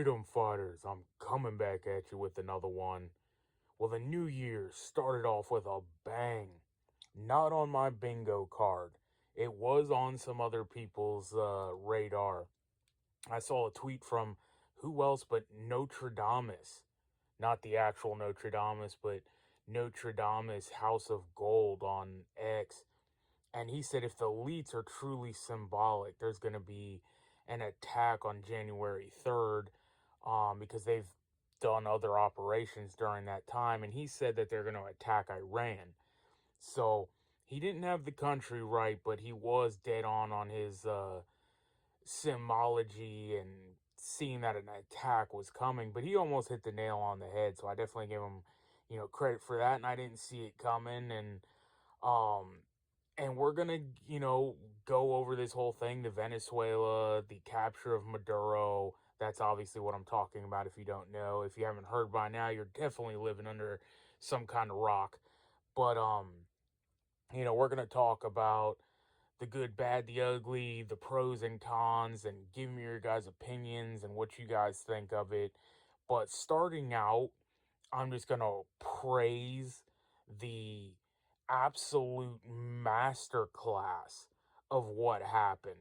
Freedom fighters, I'm coming back at you with another one. Well, the new year started off with a bang. Not on my bingo card. It was on some other people's radar. I saw a tweet from who else but Notre Dame. Not the actual Notre Dame, but Notre Dame's House of Gold on X. And he said if the elites are truly symbolic, there's going to be an attack on January 3rd, because they've done other operations during that time. And he said that they're going to attack Iran. So he didn't have the country right, but he was dead on his symbology and seeing that an attack was coming. But he almost hit the nail on the head. So I definitely give him, credit for that. And I didn't see it coming. Um, and we're going to, go over this whole thing, the Venezuela, the capture of Maduro. That's obviously what I'm talking about if you don't know. If you haven't heard by now, you're definitely living under some kind of rock. But, we're going to talk about the good, bad, the ugly, the pros and cons, and give me your guys' opinions and what you guys think of it. But starting out, I'm just going to praise the absolute masterclass of what happened.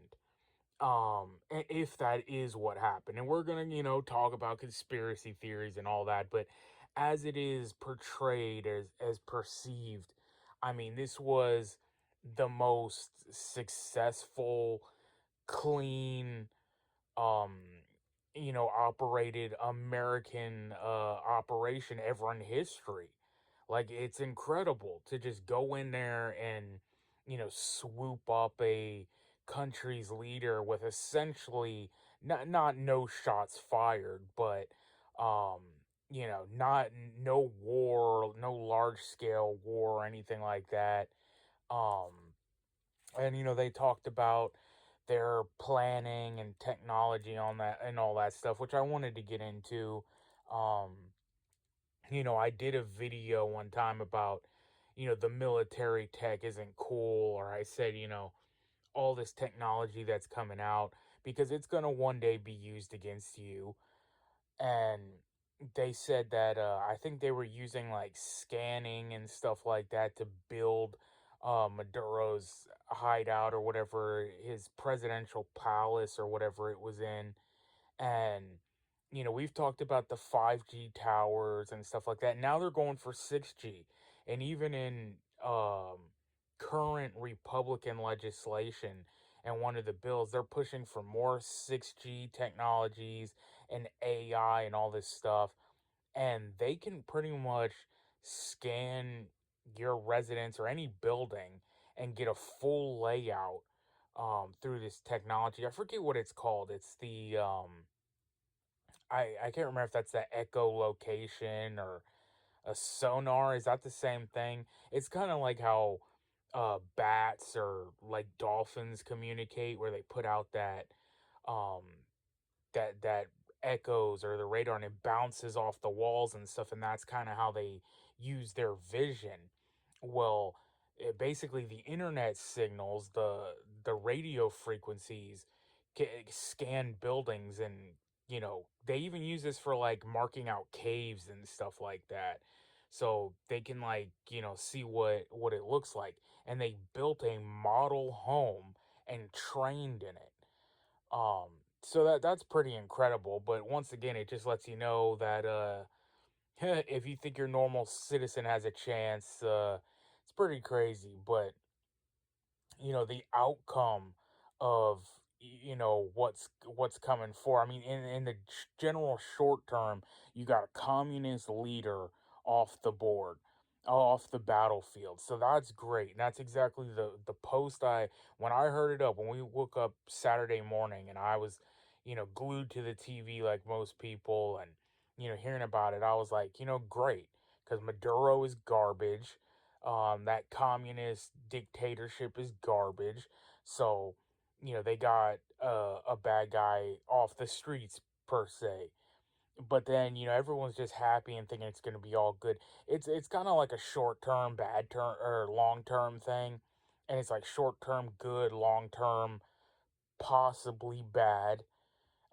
If that is what happened. And we're going to, talk about conspiracy theories and all that, but as it is portrayed as perceived, I mean, this was the most successful, clean, um operated American operation ever in history. Like, it's incredible to just go in there and swoop up a country's leader with essentially not no shots fired, but not no war, no large scale war or anything like that. um and they talked about their planning and technology on that and all that stuff, which I wanted to get into. um I did a video one time about the military tech isn't cool, or I said, all this technology that's coming out, because it's going to one day be used against you. And they said that I think they were using like scanning and stuff like that to build Maduro's hideout, or whatever, his presidential palace or whatever it was in. And we've talked about the 5G towers and stuff like that. Now they're going for 6G. And even in current Republican legislation and one of the bills, they're pushing for more 6G technologies and AI and all this stuff. And they can pretty much scan your residence or any building and get a full layout through this technology. I forget what it's called. It's the I can't remember if that's the echolocation or a sonar. Is that the same thing? It's kind of like how bats or like dolphins communicate, where they put out um that echoes or the radar, and it bounces off the walls and stuff, and that's kind of how they use their vision. Well, basically the internet signals, the radio frequencies, scan buildings. And they even use this for like marking out caves and stuff like that, so they can, like, see what it looks like. And they built a model home and trained in it. So that's pretty incredible. But once again, it just lets you know that if you think your normal citizen has a chance, it's pretty crazy. But the outcome of what's coming for. I mean, in the general short term, you got a communist leader off the board, off the battlefield. So that's great. And that's exactly the post when I heard it up, when we woke up Saturday morning, and I was glued to the TV like most people, and hearing about it, I was like, great, because Maduro is garbage. That communist dictatorship is garbage. So, they got a bad guy off the streets, per se. But then, everyone's just happy and thinking it's going to be all good. It's kind of like a short term bad term or long term thing. And it's like short term good, long term possibly bad.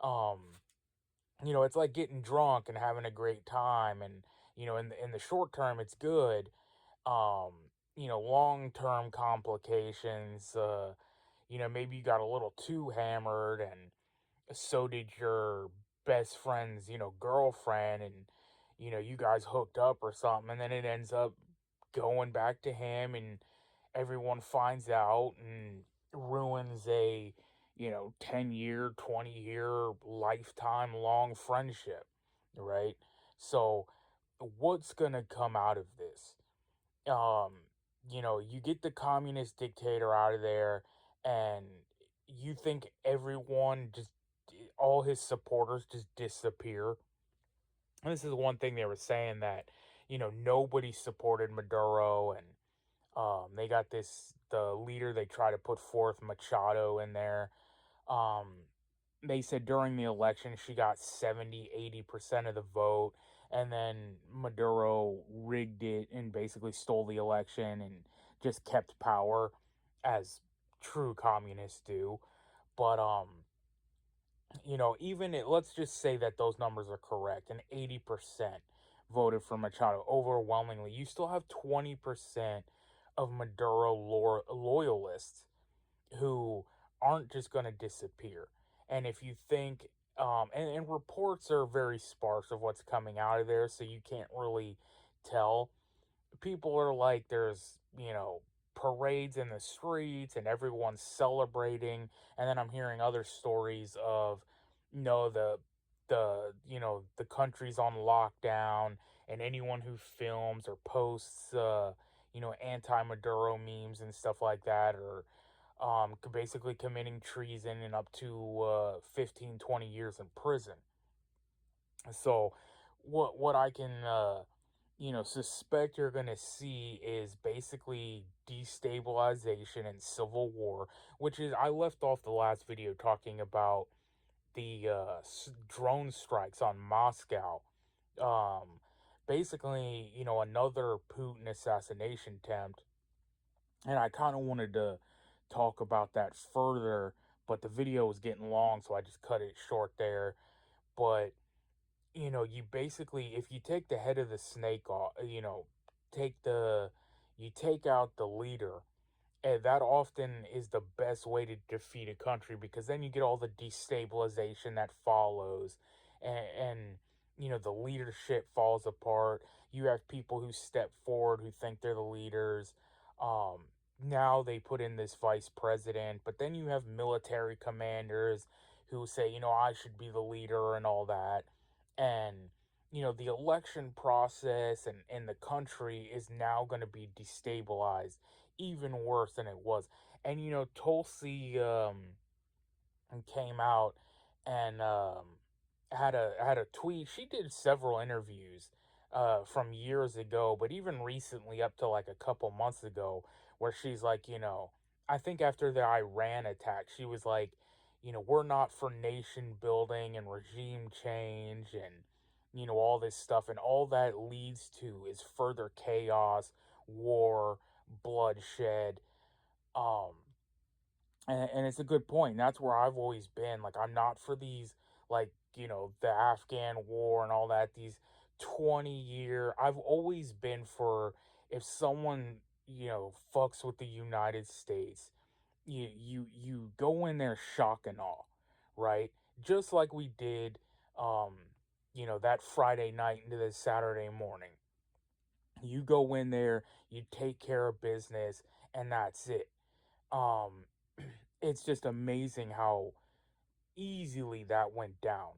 Um It's like getting drunk and having a great time, and in the short term it's good. Long term complications. Maybe you got a little too hammered, and so did your best friend's, girlfriend, and you guys hooked up or something, and then it ends up going back to him, and everyone finds out and ruins a 10-year, 20-year, lifetime long friendship, right? So what's going to come out of this? um you get the communist dictator out of there, and you think everyone just, all his supporters just disappear. And this is one thing they were saying, that nobody supported Maduro, and they got the leader they try to put forth, Machado, in there. um they said during the election she got 70-80% of the vote, and then Maduro rigged it and basically stole the election and just kept power, as true communists do. But even let's just say that those numbers are correct, and 80% voted for Machado overwhelmingly. You still have 20% of Maduro loyalists who aren't just going to disappear. And if you think, and reports are very sparse of what's coming out of there, so you can't really tell. People are like, there's, parades in the streets and everyone's celebrating. And then I'm hearing other stories of, the country's on lockdown, and anyone who films or posts, anti-Maduro memes and stuff like that, or basically committing treason and up to 15, 20 years in prison. So what I can suspect you're going to see is basically destabilization and civil war, which is, I left off the last video talking about the drone strikes on Moscow. Um Basically, another Putin assassination attempt, and I kind of wanted to talk about that further, but the video was getting long, so I just cut it short there. But, you basically, if you take the head of the snake off, take the, you take out the leader, and that often is the best way to defeat a country, because then you get all the destabilization that follows, and the leadership falls apart. You have people who step forward who think they're the leaders. Now they put in this vice president, but then you have military commanders who say, I should be the leader and all that. And the election process and the country is now going to be destabilized even worse than it was. And Tulsi came out and had a tweet. She did several interviews from years ago, but even recently, up to like a couple months ago, where she's like, I think after the Iran attack, she was like, we're not for nation building and regime change, and all this stuff, and all that leads to is further chaos, war, bloodshed. um and it's a good point. That's where I've always been. Like, I'm not for these, like, the Afghan war and all that, these 20-year. I've always been for, if someone, fucks with the United States, you go in there shock and awe, right? Just like we did, that Friday night into the Saturday morning. You go in there, you take care of business, and that's it. um it's just amazing how easily that went down,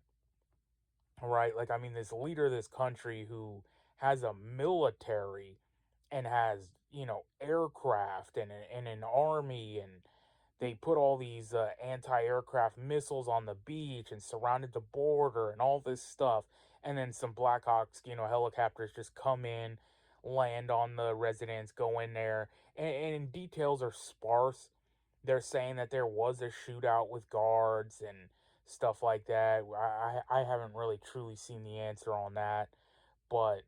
right? Like, I mean, this leader of this country who has a military and has, aircraft and an army, and they put all these anti-aircraft missiles on the beach and surrounded the border and all this stuff. And then some Blackhawks, helicopters just come in, land on the residents, go in there, and details are sparse. They're saying that there was a shootout with guards and stuff like that. I haven't really truly seen the answer on that, but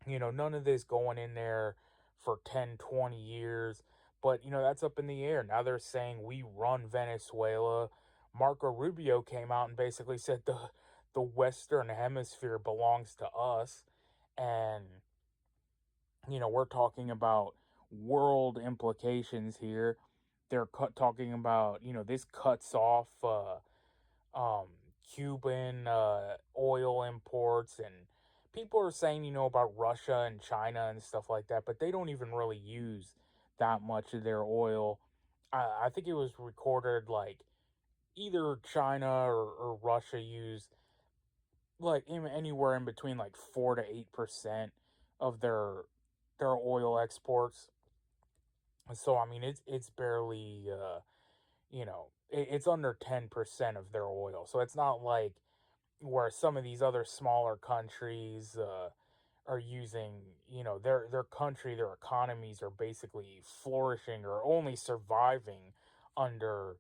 none of this going in there for 10, 20 years. But, that's up in the air. Now they're saying we run Venezuela. Marco Rubio came out and basically said the Western Hemisphere belongs to us, and we're talking about world implications here. They're talking about, this cuts off um, Cuban oil imports, and people are saying, about Russia and China and stuff like that, but they don't even really use that much of their oil. I think it was recorded like either China or Russia use like anywhere in between like 4 to 8% of their oil exports. So I mean, it's barely it's under 10% of their oil. So it's not like where some of these other smaller countries are using, their country, their economies are basically flourishing or only surviving under,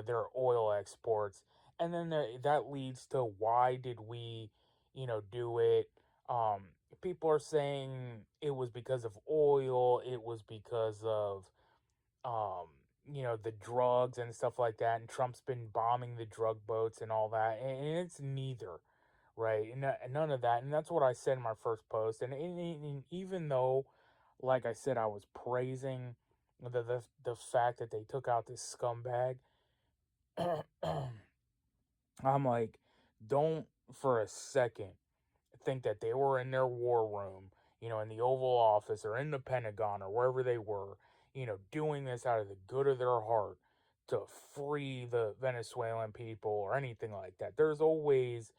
their oil exports. And then that leads to, why did we, do it? People are saying it was because of oil, it was because of um, the drugs and stuff like that, and Trump's been bombing the drug boats and all that, and it's neither, right? And none of that, and that's what I said in my first post. And even though, like I said, I was praising the fact that they took out this scumbag, I'm like, don't for a second think that they were in their war room, in the Oval Office or in the Pentagon or wherever they were, doing this out of the good of their heart to free the Venezuelan people or anything like that. There's always,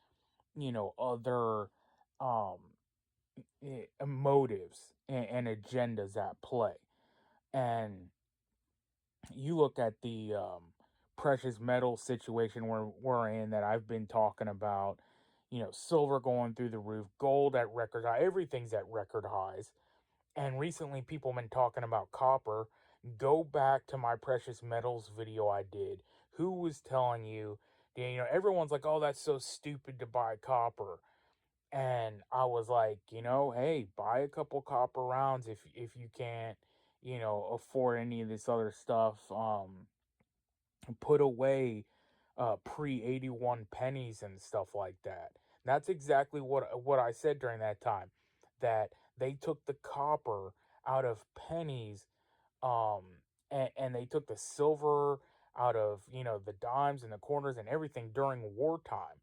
other um, motives and agendas at play. And you look at the precious metal situation we're in that I've been talking about, silver going through the roof, gold at record high, everything's at record highs. And recently people have been talking about copper. Go back to my precious metals video I did. Who was telling you, everyone's like, oh, that's so stupid to buy copper. And I was like, hey, buy a couple copper rounds if you can't, afford any of this other stuff. Put away pre 81 pennies and stuff like that. That's exactly what I said during that time, that they took the copper out of pennies, and they took the silver out of, the dimes and the quarters and everything during wartime.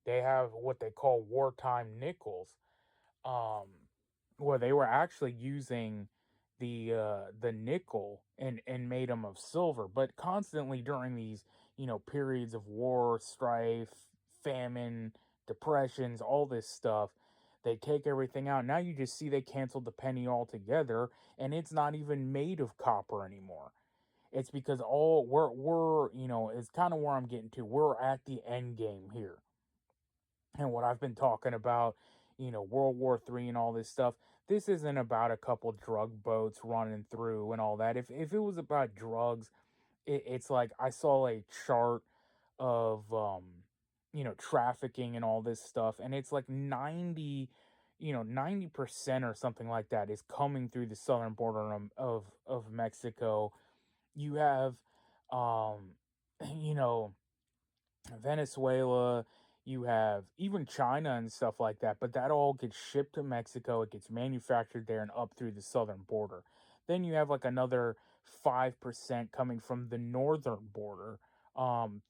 They have what they call wartime nickels, um, where they were actually using the nickel and made them of silver. But constantly during these, periods of war, strife, famine, depressions, all this stuff, they take everything out. Now you just see they canceled the penny altogether, and it's not even made of copper anymore. It's because all we're it's kind of where I'm getting to. We're at the end game here, and what I've been talking about, World War III and all this stuff. This isn't about a couple drug boats running through and all that. If it was about drugs, it's like I saw a chart of trafficking and all this stuff, and it's like 90% or something like that is coming through the southern border of Mexico. You have um you know Venezuela, you have even China and stuff like that, but that all gets shipped to Mexico, it gets manufactured there and up through the southern border. Then you have like another 5% coming from the northern border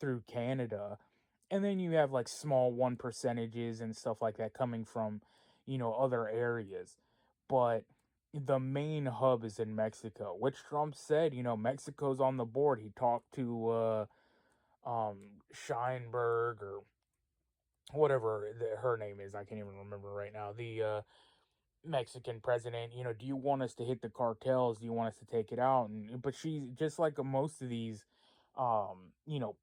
through Canada. And then you have like small 1%s and stuff like that coming from, other areas. But the main hub is in Mexico, which Trump said, Mexico's on the board. He talked to Scheinberg or whatever her name is. I can't even remember right now. The Mexican president. Do you want us to hit the cartels? Do you want us to take it out? And but she's just like most of these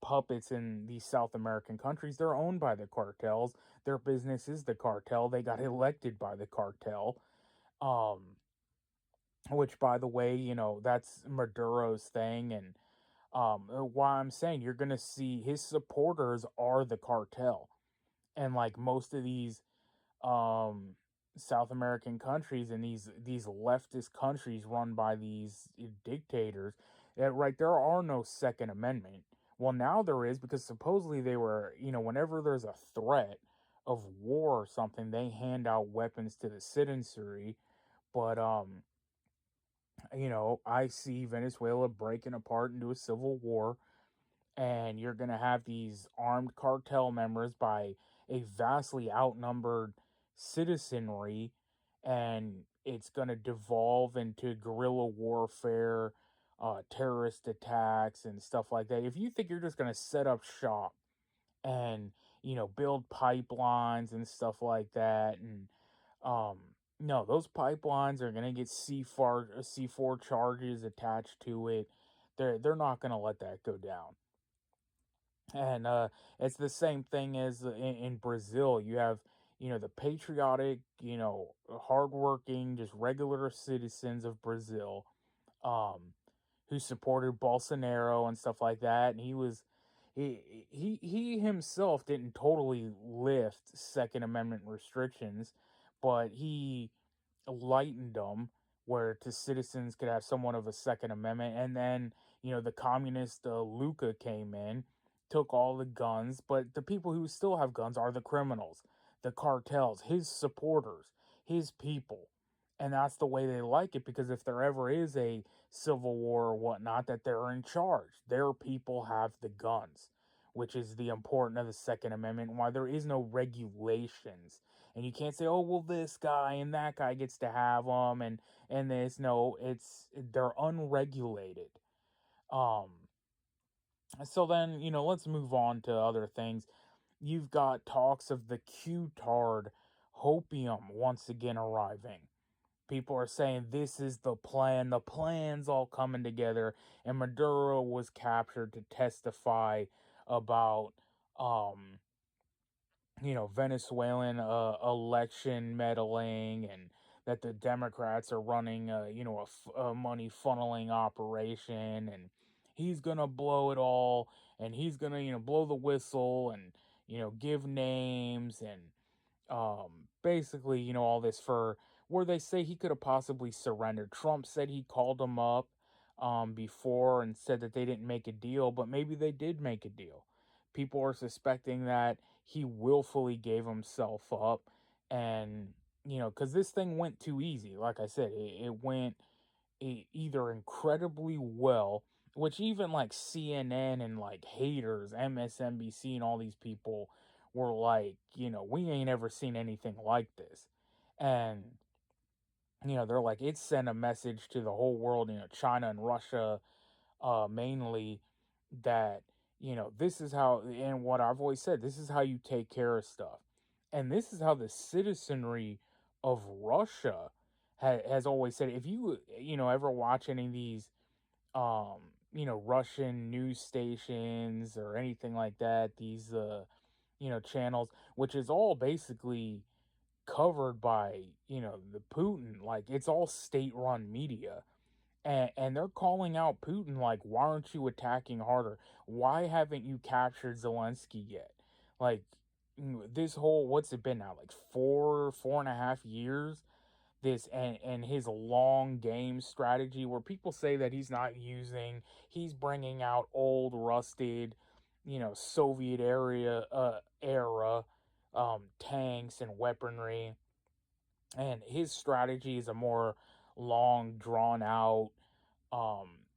puppets in these South American countries. They're owned by the cartels. Their business is the cartel. They got elected by the cartel. Um which, by the way, that's Maduro's thing. And why I'm saying you're gonna see his supporters are the cartel. And like most of these um South American countries and these leftist countries run by these dictators, right, there are no Second Amendment. Well, now there is because supposedly they were, whenever there's a threat of war or something, they hand out weapons to the citizenry. But I see Venezuela breaking apart into a civil war, and you're going to have these armed cartel members by a vastly outnumbered citizenry, and it's going to devolve into guerrilla warfare, terrorist attacks and stuff like that. If you think you're just going to set up shop and build pipelines and stuff like that, and no, those pipelines are going to get C4 charges attached to it. They're not going to let that go down. And it's the same thing as in Brazil. You have, the patriotic, hardworking, just regular citizens of Brazil, um, who supported Bolsonaro and stuff like that. And he himself didn't totally lift Second Amendment restrictions, but he lightened them where to citizens could have somewhat of a Second Amendment. And then, the communist Luca came in, took all the guns, but the people who still have guns are the criminals, the cartels, his supporters, his people. And that's the way they like it, because if there ever is a civil war or whatnot, that they're in charge. Their people have the guns, which is the important of the Second Amendment, why there is no regulations. And you can't say, oh, well, this guy and that guy gets to have them, and this. No, they're unregulated. Um, so then, let's move on to other things. You've got talks of the Q-tard hopium once again arriving. People are saying this is the plan. The plan's all coming together, and Maduro was captured to testify about um Venezuelan election meddling, and that the Democrats are running a money funneling operation, and he's going to blow it all, and he's going to blow the whistle, and give names, and basically, all this for where they say he could have possibly surrendered. Trump said he called him up before and said that they didn't make a deal, but maybe they did make a deal. People are suspecting that he willfully gave himself up, and because this thing went too easy. Like I said, it went either incredibly well, which even like CNN and like haters, MSNBC and all these people were like, we ain't ever seen anything like this. And, they're like, it sent a message to the whole world, China and Russia, mainly, that, this is how, and what I've always said, this is how you take care of stuff. And this is how the citizenry of Russia has always said. If you, ever watch any of these, Russian news stations or anything like that, these, channels, which is all basically covered by, the Putin, like it's all state run media. And they're calling out Putin like, why aren't you attacking harder? Why haven't you captured Zelensky yet? Like, this whole, what's it been now? Like 4.5 years, this, and his long game strategy where people say that he's not using, he's bringing out old rusted, Soviet era tanks and weaponry, and his strategy is a more long drawn out,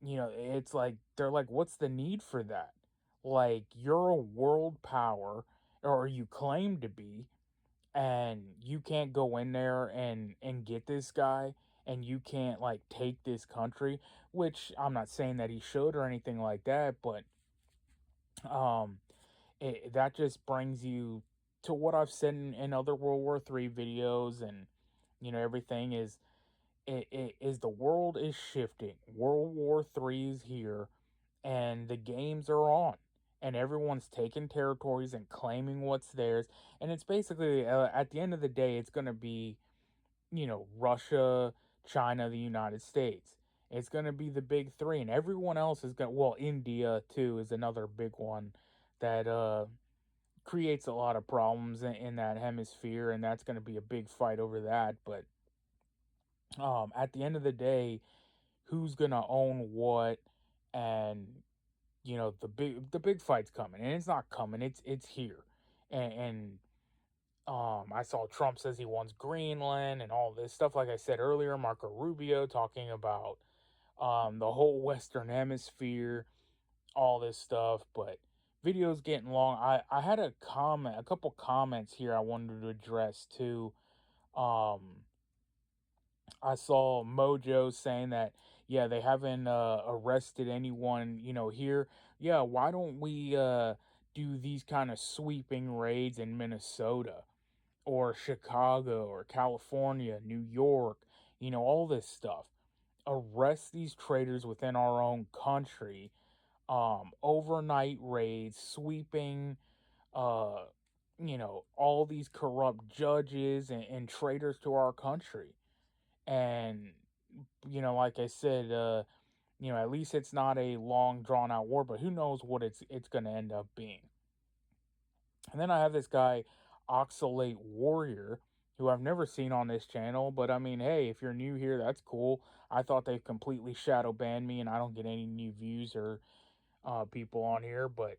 it's like they're like, what's the need for that? Like, you're a world power, or you claim to be, and you can't go in there and get this guy, and you can't like take this country, which I'm not saying that he should or anything like that, but um that just brings you to what I've said in other World War III videos, and everything is, it is the world is shifting. World War III is here, and the games are on, and everyone's taking territories and claiming what's theirs. And it's basically, at the end of the day, it's going to be, Russia, China, the United States. It's going to be the big three, and everyone else is going to, well, India too is another big one that creates a lot of problems in that hemisphere, and that's going to be a big fight over that. But at the end of the day, who's going to own what, and the big fight's coming, and it's not coming. It's here, and I saw Trump says he wants Greenland and all this stuff. Like I said earlier, Marco Rubio talking about the whole Western Hemisphere, all this stuff. But video's getting long. I had a couple comments here I wanted to address too. Um, I saw Mojo saying that, yeah, they haven't arrested anyone, here. Yeah, why don't we do these kind of sweeping raids in Minnesota or Chicago or California, New York, all this stuff. Arrest these traitors within our own country. Overnight raids, sweeping, uh, all these corrupt judges and traitors to our country. And like I said, at least it's not a long drawn out war, but who knows what it's going to end up being. And then I have this guy, Oxalate Warrior, who I've never seen on this channel. But I mean, hey, if you're new here, that's cool. I thought they've completely shadow banned me and I don't get any new views or people on here. But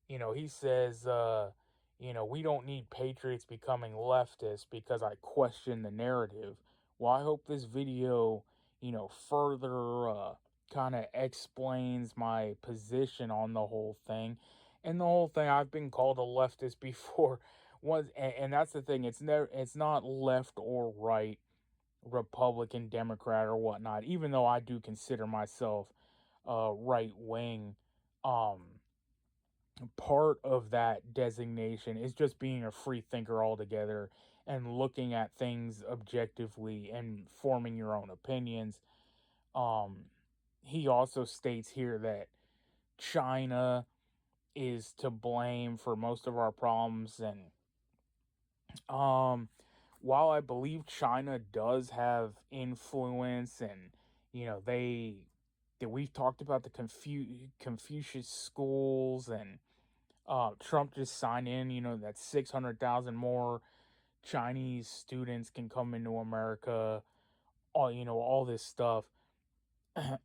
he says, we don't need patriots becoming leftists because I question the narrative. Well, I hope this video, further kind of explains my position on the whole thing. And the whole thing, I've been called a leftist before. And that's the thing. It's not left or right, Republican, Democrat, or whatnot. Even though I do consider myself right wing. Part of that designation is just being a free thinker altogether and looking at things objectively and forming your own opinions. Um, he also states here that China is to blame for most of our problems, and um, while I believe China does have influence, and they that we've talked about the Confucius schools, and Trump just signed in, that 600,000 more Chinese students can come into America, all this stuff.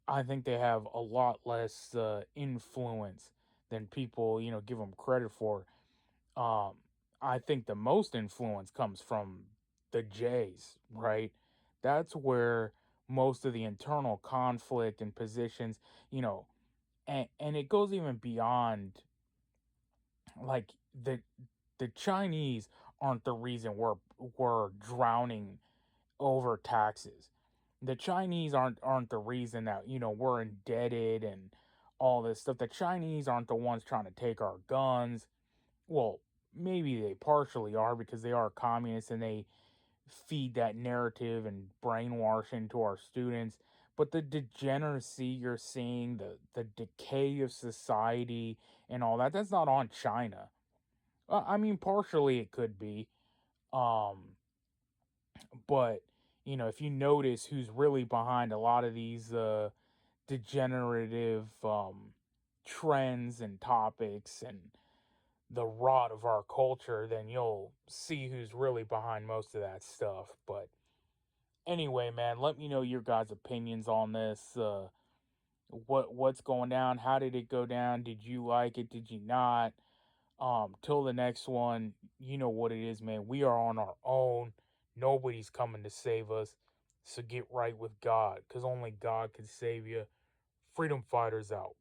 I think they have a lot less influence than people, give them credit for. Um, I think the most influence comes from the Jays, right? That's where most of the internal conflict and positions, and it goes even beyond, like, the Chinese aren't the reason we're drowning over taxes. The Chinese aren't the reason that, we're indebted and all this stuff. The Chinese aren't the ones trying to take our guns. Well, maybe they partially are because they are communists and they feed that narrative and brainwash into our students. But the degeneracy you're seeing, the decay of society and all that, that's not on China. I mean, partially it could be. Um, but if you notice who's really behind a lot of these degenerative trends and topics and the rot of our culture, then you'll see who's really behind most of that stuff. But anyway, man, let me know your guys' opinions on this. What's going down? How did it go down? Did you like it? Did you not? Till the next one, you know what it is, man. We are on our own. Nobody's coming to save us. So get right with God, because only God can save you. Freedom fighters out.